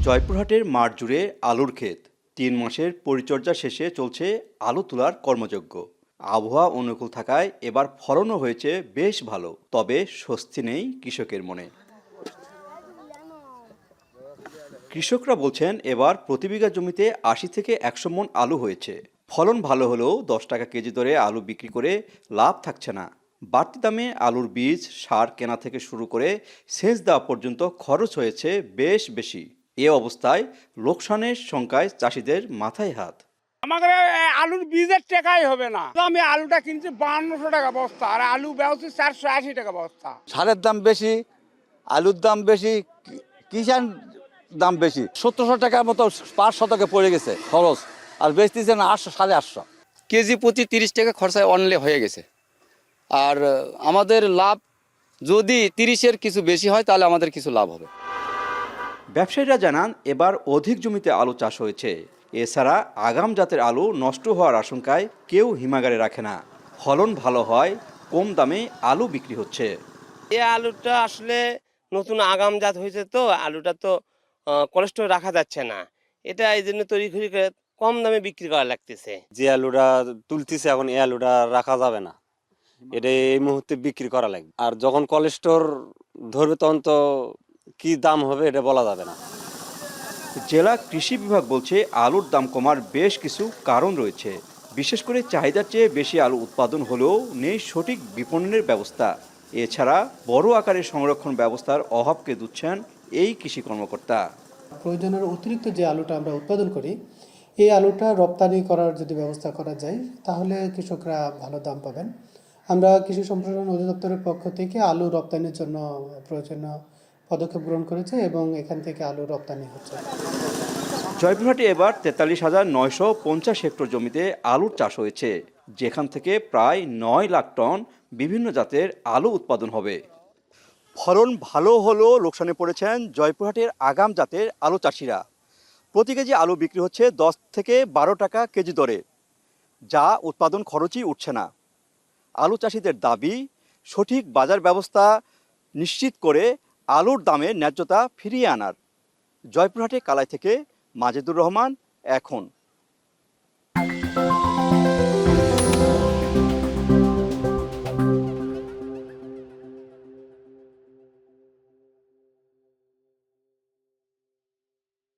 জয়পুরহাটের মাঠ জুড়ে আলুর ক্ষেত। ৩ মাসের পরিচর্যা শেষে চলছে আলু তোলার কর্মযজ্ঞ। আবহাওয়া অনুকূল থাকায় এবার ফলনও হয়েছে বেশ ভালো, তবে স্বস্তি নেই কৃষকের মনে। কৃষকরা বলছেন এবার প্রতি বিঘা জমিতে ৮০ থেকে ১০০ মণ আলু হয়েছে। ফলন ভালো হলেও ১০ টাকা কেজি দরে আলু বিক্রি করে লাভ থাকছে না। বাড়তি দামে আলুর বীজ, সার কেনা থেকে শুরু করে সেচ দেওয়া পর্যন্ত খরচ হয়েছে বেশ বেশি। এ অবস্থায় লোকসানের শঙ্কায় চাষিদের মাথায় হাত। আমাদের আলুর বীজের টাকাই হবে না। তো আমি আলুটা কিনছি ৫২০০ টাকা বস্তা, আর আলু বেচছি ৪৮০ টাকা বস্তা। সারের দাম বেশি, আলুর দাম বেশি, কিষান দাম বেশি। ১৭০০ টাকার মতো পার শতকে পড়ে গেছে খরচ, আর বেচতেছেন ৮০০, ৮৫০। কেজি প্রতি ৩০ টাকা খরচায় অনলে হয়ে গেছে। আর আমাদের লাভ যদি ৩০-এর কিছু বেশি হয় তাহলে আমাদের কিছু লাভ হবে। ব্যবসায়ীরা জানান এবার অধিক জমিতে আলু চাষ হয়েছে। এছাড়া আগাম জাতের আলু নষ্ট হওয়ার আশঙ্কায় কেউ হিমাগারে রাখে না। ফলন ভালো হয়, কম দামে আলু বিক্রি হচ্ছে। এই আলুটা আসলে নতুন আগাম জাত হয়েছে, তো আলুটা তো কোলেস্টোরে রাখা যাচ্ছে না। এটা এই জন্য তৈরি করে কম দামে বিক্রি করা লাগতেছে। যে আলুটা তুলতেছে এখন এই আলুটা রাখা যাবে না, এটা এই মুহূর্তে বিক্রি করা লাগবে। আর যখন কোলেস্টোর ধরবে তখন তো কি দাম হবে এটা বলা যাবে না। জেলা কৃষি বিভাগ বলছে আলুর দাম কমার বেশ কিছু কারণ রয়েছে। বিশেষ করে চাহিদার চেয়ে বেশি আলু উৎপাদন হলেও নেই সঠিক বিপণনের ব্যবস্থা। এছাড়া বড় আকারের সংরক্ষণ ব্যবস্থার অভাবকে দুচ্ছেন এই কৃষি কর্মকর্তা। প্রয়োজনের অতিরিক্ত যে আলুটা আমরা উৎপাদন করি, এই আলুটা রপ্তানি করার যদি ব্যবস্থা করা যায় তাহলে কৃষকরা ভালো দাম পাবেন। আমরা কৃষি সম্প্রসারণ অধিদপ্তরের পক্ষ থেকে আলু রপ্তানির জন্য প্রয়োজনীয় পদক্ষেপ গ্রহণ করেছে এবং এখান থেকে আলু রপ্তানি হচ্ছে। জয়পুরহাটে এবার ৪৩,৯৫০ হেক্টর জমিতে আলুর চাষ হয়েছে, যেখান থেকে প্রায় ৯ লাখ টন বিভিন্ন জাতের আলু উৎপাদন হবে। ফলন ভালো হলেও লোকসানে পড়েছেন জয়পুরহাটের আগাম জাতের আলু চাষিরা। প্রতি কেজি আলু বিক্রি হচ্ছে ১০ থেকে ১২ টাকা কেজি দরে, যা উৎপাদন খরচই উঠছে না। আলু চাষিদের দাবি সঠিক বাজার ব্যবস্থা নিশ্চিত করে আলুর দামের ন্যায্যতা ফিরিয়ে আনার। জয়পুরহাটে কালাই থেকে মাজেদুর রহমান, এখন।